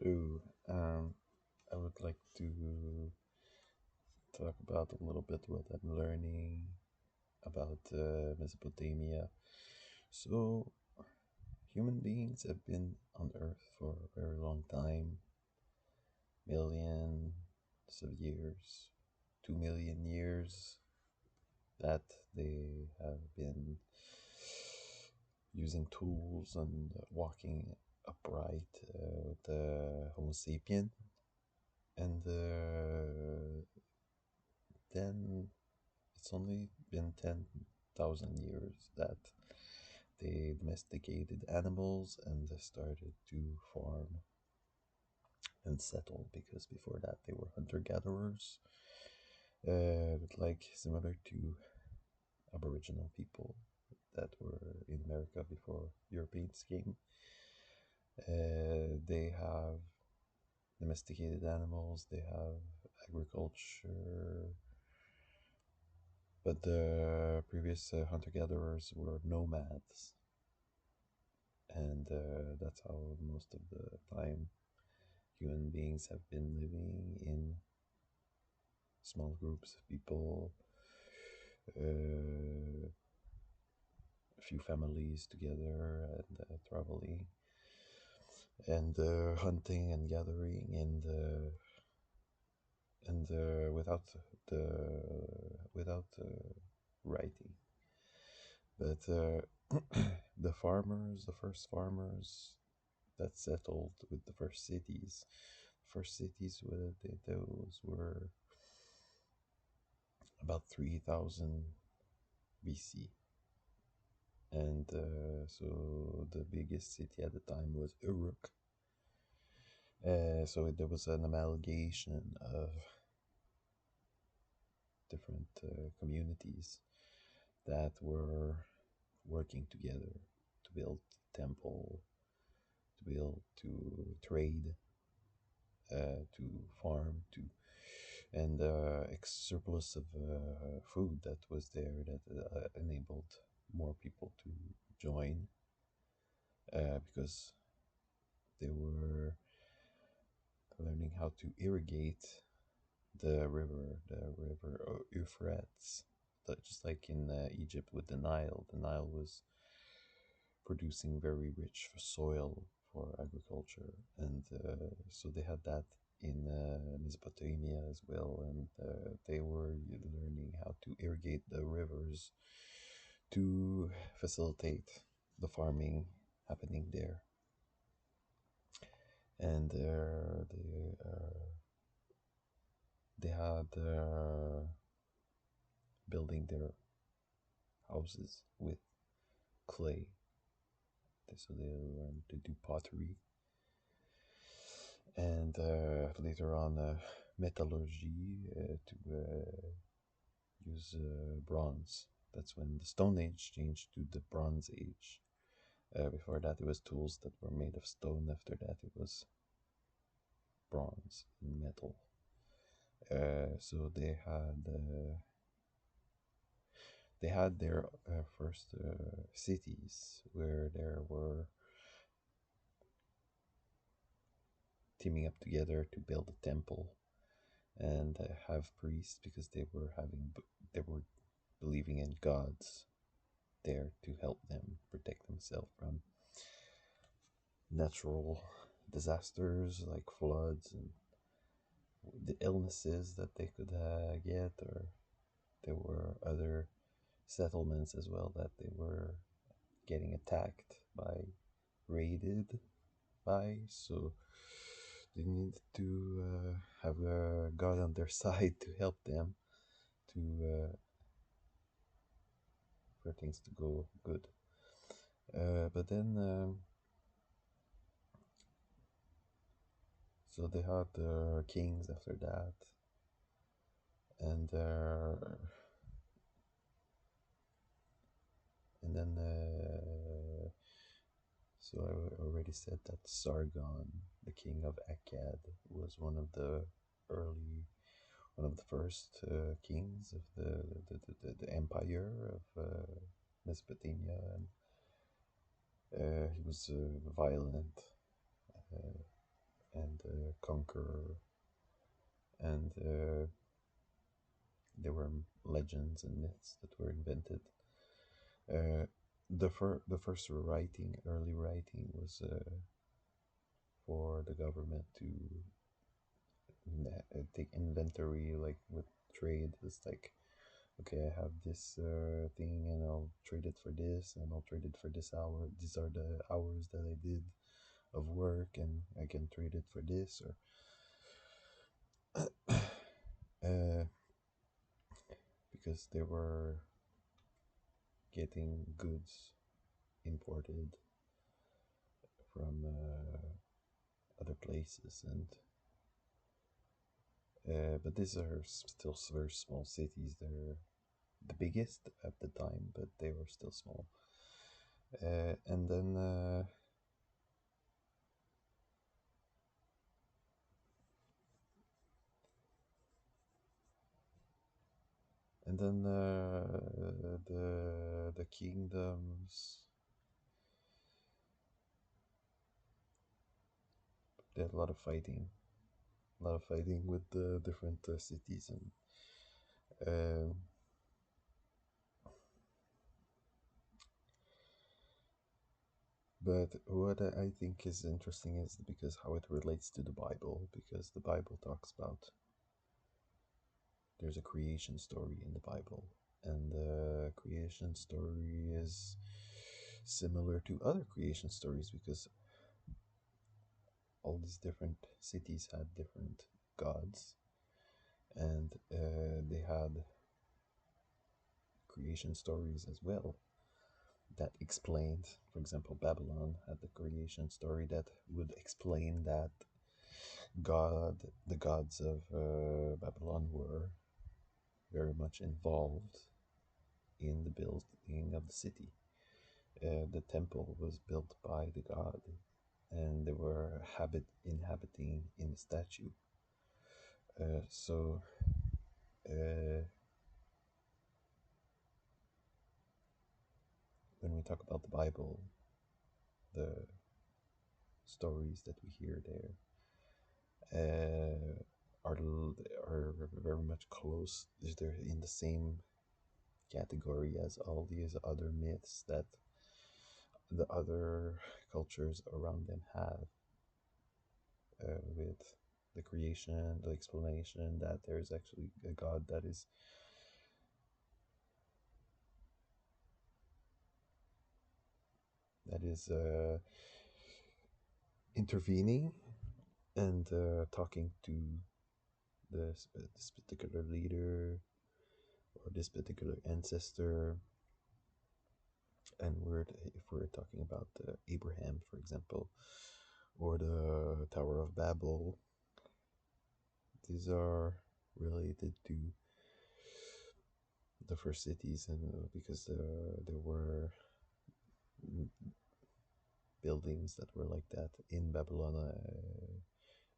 Ooh, I would like to talk about a little bit what I'm learning about Mesopotamia. So, human beings have been on Earth for a very long time, millions of years, 2 million years that they have been using tools and walking upright with the Homo sapien. And then it's only been 10,000 years that they domesticated animals and they started to farm and settle because before that they were hunter gatherers, but like similar to Aboriginal people that were in America before Europeans came. They have domesticated animals, they have agriculture, but the previous hunter gatherers were nomads, and that's how most of the time human beings have been living in small groups of people, a few families together, and traveling and hunting and gathering and the without writing. But the first farmers that settled with the first cities were those were about 3000 BC. And so the biggest city at the time was Uruk. So there was an amalgamation of different communities that were working together to build temple, to trade, to farm, to and surplus of food that was there that enabled more people to join because they were learning how to irrigate the river Euphrates. Just like in Egypt with the Nile was producing very rich soil for agriculture, and so they had that in Mesopotamia as well, and they were learning how to irrigate the rivers to facilitate the farming happening there, and they had building their houses with clay. So they learned to do pottery, and later on metallurgy to use bronze. That's when the Stone Age changed to the Bronze Age. Before that, it was tools that were made of stone. After that, it was bronze and metal. So they had their first cities where there were teaming up together to build a temple and have priests because they were believing in gods there to help them protect themselves from natural disasters like floods and the illnesses that they could get, or there were other settlements as well that they were getting attacked by, raided by, so they needed to have a god on their side to help them to for things to go good. But then so they had kings after that, and then so I already said that Sargon, the king of Akkad, was one of the first kings of the empire of Mesopotamia, and he was violent, and conqueror, and there were legends and myths that were invented. Uh, the first writing, early writing, was for the government to take inventory, like with trade. It's like, okay, I have this thing, and I'll trade it for this, and I'll trade it for this hour. These are the hours that I did of work, and I can trade it for this, or because they were getting goods imported from other places, and but these are still very small cities. They're the biggest at the time, but they were still small. And then the kingdoms, they had a lot of fighting with the different cities, and um but what I think is interesting is because how it relates to the Bible, because the Bible talks about, there's a creation story in the Bible, and the creation story is similar to other creation stories because all these different cities had different gods, and they had creation stories as well that explained, for example, Babylon had the creation story that would explain that the gods of Babylon were very much involved in the building of the city. The temple was built by the god, and they were inhabiting in the statue. So uh, when we talk about the Bible, the stories that we hear there are are very much close. They're in the same category as all these other myths that the other cultures around them have, with the creation, the explanation that there is actually a God that is intervening and talking to this particular leader or this particular ancestor. And if we're talking about Abraham, for example, or the Tower of Babel, these are related to the first cities, and because there were buildings that were like that in Babylon,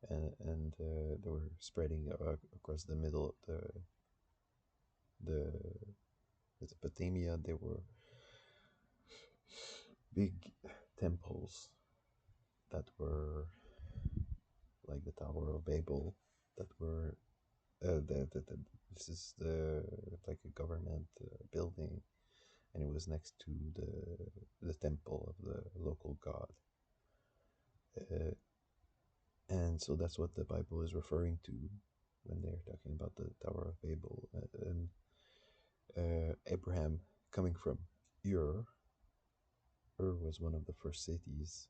and they were spreading across the middle of the Mesopotamia. There were big temples that were like the Tower of Babel, that were this is the like a government building, and it was next to the temple of the local god. Uh, and so that's what the Bible is referring to when they're talking about the Tower of Babel. And Abraham coming from Ur. Ur was one of the first cities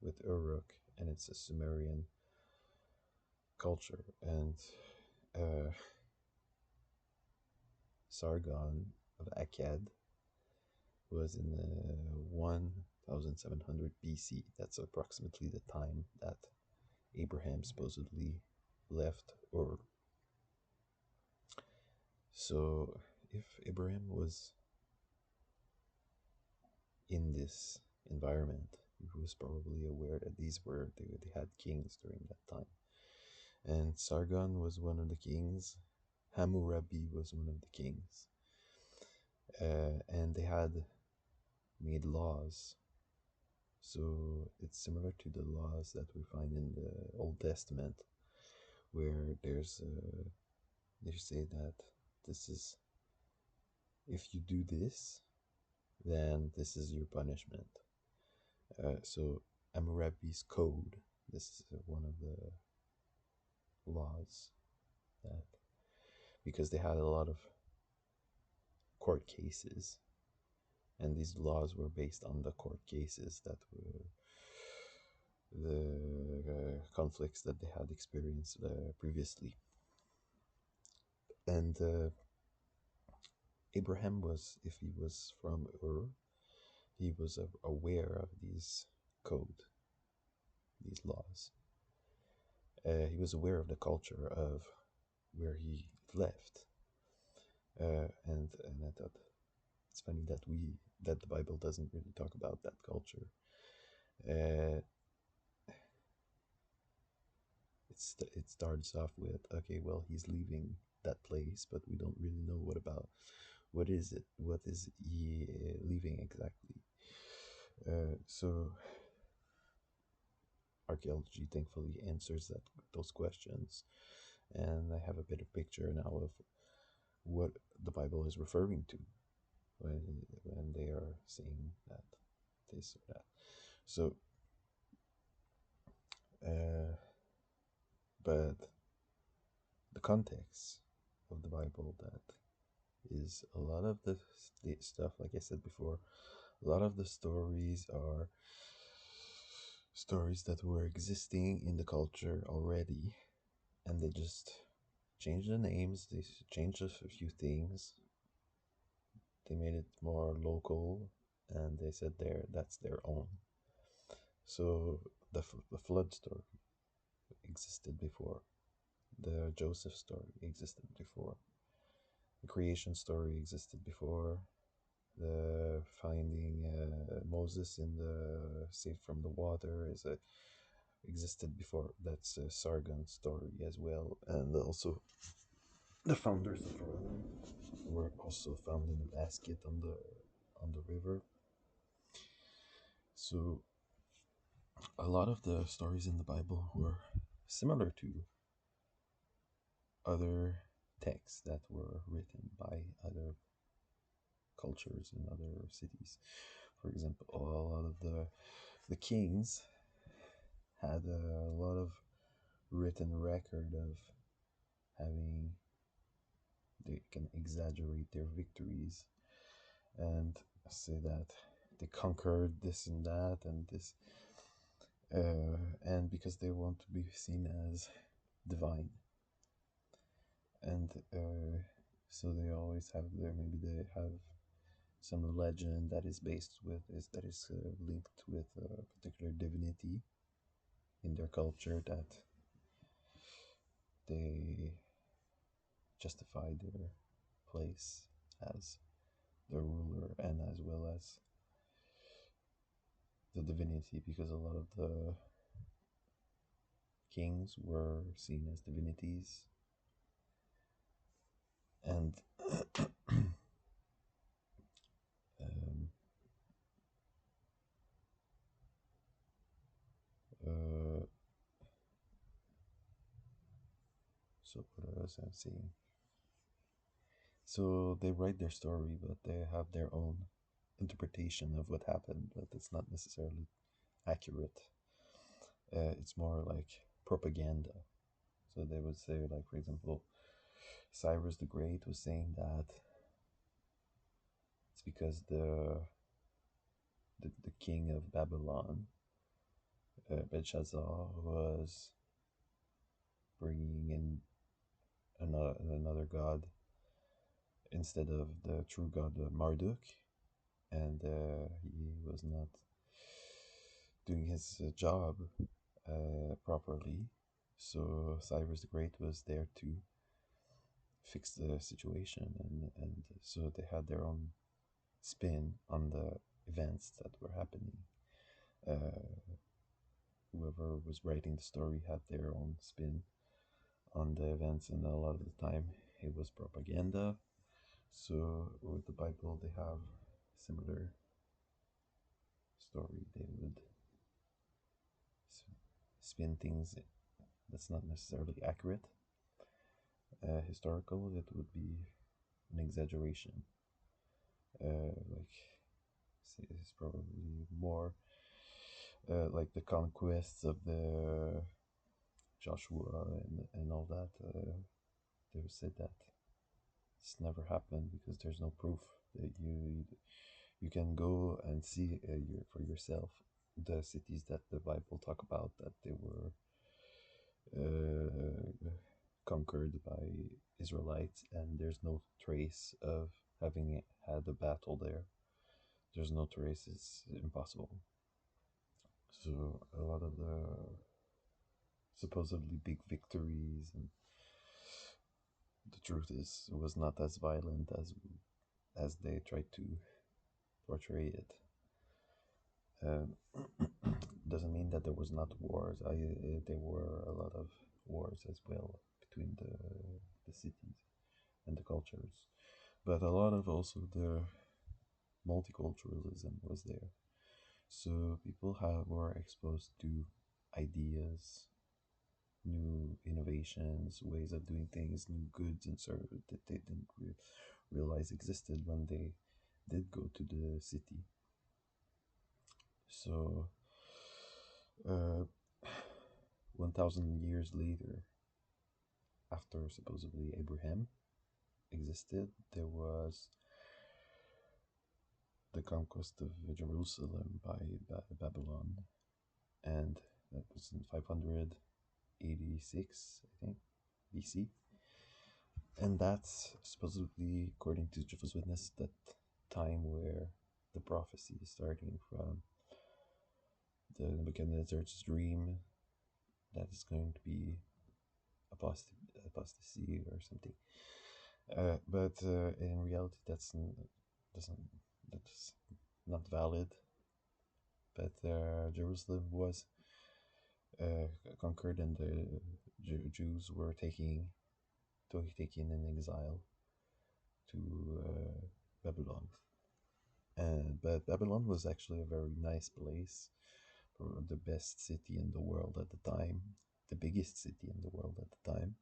with Uruk, and it's a Sumerian culture. And uh, Sargon of Akkad was in 1700 BC. That's approximately the time that Abraham supposedly left Ur. So if Abraham was in this environment, he was probably aware that they had kings during that time. And Sargon was one of the kings. Hammurabi was one of the kings. And they had made laws So it's similar to the laws that we find in the Old Testament, where they say that this is, if you do this, then this is your punishment. So Hammurabi's code, this is one of the laws that, because they had a lot of court cases, and these laws were based on the court cases that were the conflicts that they had experienced previously. And Abraham was, if he was from Ur, he was aware of these code, these laws. He was aware of the culture of where he left, and I thought it's funny that the Bible doesn't really talk about that culture. Uh, it starts off with, okay, well, he's leaving that place, but we don't really know what is it, what is he leaving exactly. So archaeology thankfully answers those questions, and I have a better picture now of what the Bible is referring to when they are saying that this or that. So, but the context of the Bible, that is a lot of the stuff, like I said before, a lot of the stories are stories that were existing in the culture already, and they just changed the names, they changed a few things, they made it more local, and they said that's their own. So the flood story existed before, the Joseph story existed before, the creation story existed before, the finding Moses in the saved from the water existed before. That's a Sargon story as well, and also the founders of Rome were also found in a basket on the river. So a lot of the stories in the Bible were similar to other texts that were written by other cultures in other cities. For example, a lot of the kings had a lot of written record of having, they can exaggerate their victories and say that they conquered this and that and this, and because they want to be seen as divine, and so they always have their, maybe they have some legend that is based with is that is linked with a particular divinity in their culture, that they justify their place as the ruler and as well as the divinity, because a lot of the kings were seen as divinities, and um, uh, so what else I'm saying? So they write their story, but they have their own interpretation of what happened, but it's not necessarily accurate. It's more like propaganda. So they would say, like, for example, Cyrus the Great was saying that it's because the king of Babylon, Belshazzar, was bringing in another god instead of the true god Marduk, and he was not doing his job properly. So Cyrus the Great was there to fix the situation, and so they had their own spin on the events that were happening. Uh, Whoever was writing the story had their own spin on the events, and a lot of the time it was propaganda. So with the Bible, they have similar story. They would spin things that's not necessarily accurate, historical, it would be an exaggeration. Like it's probably more like the conquests of the Joshua and all that. They said that it's never happened because there's no proof that you can go and see for yourself the cities that the Bible talk about that they were conquered by Israelites, and there's no trace of having had a battle there. There's no trace; it's impossible. So a lot of the supposedly big victories, and the truth is, it was not as violent as they tried to portray it. Um, doesn't mean that there was not wars. There were a lot of wars as well between the cities and the cultures, but a lot of also the multiculturalism was there. So people were exposed to ideas, new innovations, ways of doing things, new goods and services that they didn't realize existed when they did go to the city. So, uh, 1,000 years later, after supposedly Abraham existed, there was the conquest of Jerusalem by Babylon, and that was in 586, I think, BC. And that's supposedly, according to Jehovah's Witness, that time where the prophecy is starting from the Nebuchadnezzar's dream that is going to be apostasy or something. But in reality, doesn't that's not valid. But Jerusalem was conquered, and the Jews were taken in exile to Babylon. But Babylon was actually a very nice place, the best city in the world at the time, the biggest city in the world at the time.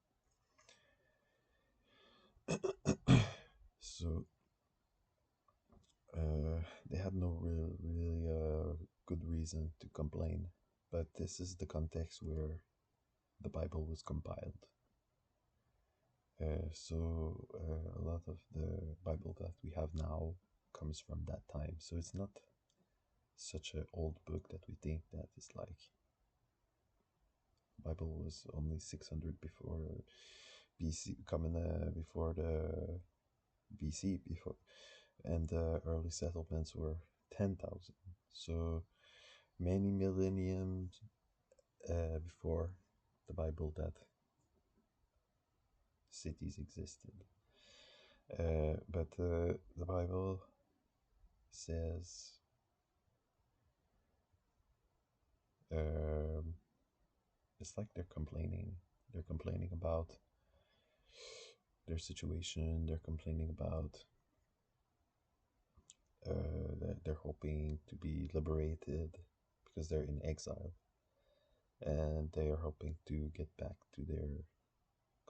So they had no really good reason to complain. But this is the context where the Bible was compiled. A lot of the Bible that we have now comes from that time. So it's not such an old book that we think that is like Bible was only 600 before BC, coming before the BC before, and the early settlements were 10,000. So many millenniums before the Bible that cities existed. But the Bible says it's like they're complaining. They're complaining about their situation. They're complaining about that they're hoping to be liberated because they're in exile, and they are hoping to get back to their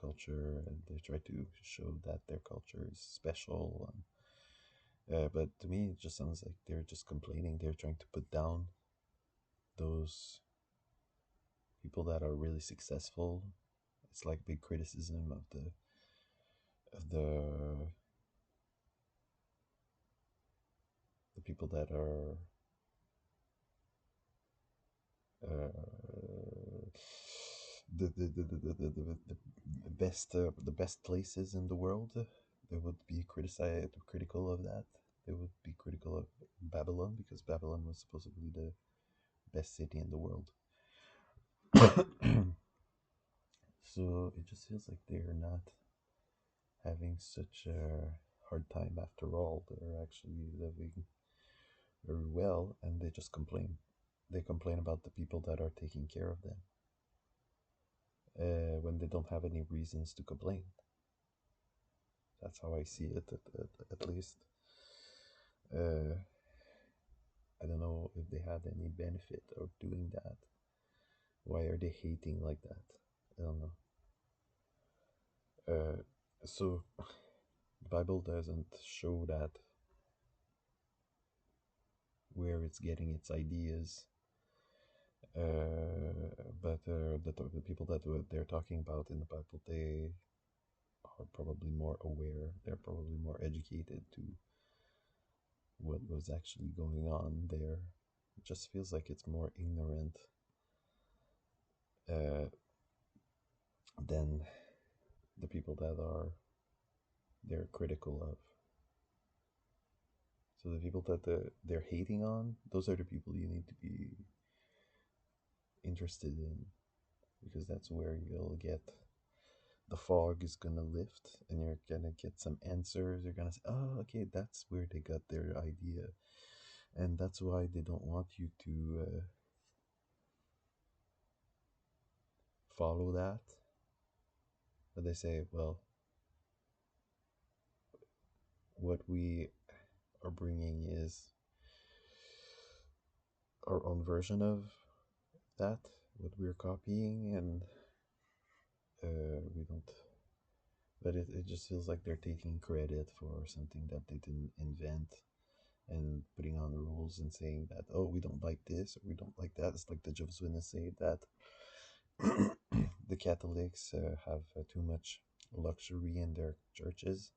culture, and they try to show that their culture is special. But to me, it just sounds like they're just complaining. They're trying to put down those people that are really successful. It's like big criticism of the people that are the best places in the world. They would be critical of that. They would be critical of Babylon because Babylon was supposedly the best city in the world. So it just feels like they're not having such a hard time after all. They're actually living very well, and they just complain. They complain about the people that are taking care of them when they don't have any reasons to complain. That's how I see it, at least. I don't know if they had any benefit of doing that. Why are they hating like that? I don't know. Uh, so the Bible doesn't show that where it's getting its ideas, but the people that they're talking about in the Bible, they are probably more aware. They're probably more educated to what was actually going on there. It just feels like it's more ignorant uh, than the people that are they're critical of. So the people that they're hating on, those are the people you need to be interested in, because that's where you'll get the fog is gonna lift and you're gonna get some answers. You're gonna say, oh, okay, that's where they got their idea, and that's why they don't want you to follow that. But they say, well, what we are bringing is our own version of that, what we're copying, and we don't. But it just feels like they're taking credit for something that they didn't invent and putting on rules and saying that, oh, we don't like this or we don't like that. It's like the Jehovah's Witnesses say that the Catholics have too much luxury in their churches.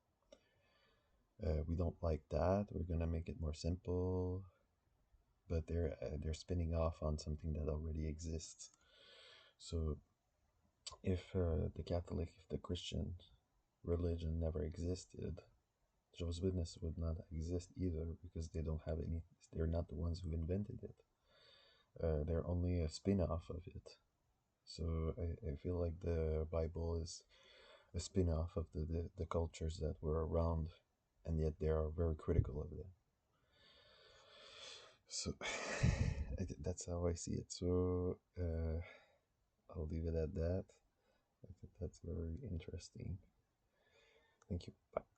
We don't like that. We're gonna make it more simple, but they're spinning off on something that already exists. So if if the Christian religion never existed, Jehovah's Witness would not exist either, because they don't have any. They're not the ones who invented it. They're only a spin-off of it. So I feel like the Bible is a spin-off of the cultures that were around, and yet they are very critical of them. So that's how I see it. So I'll leave it at that. I think that's very interesting. Thank you. Bye.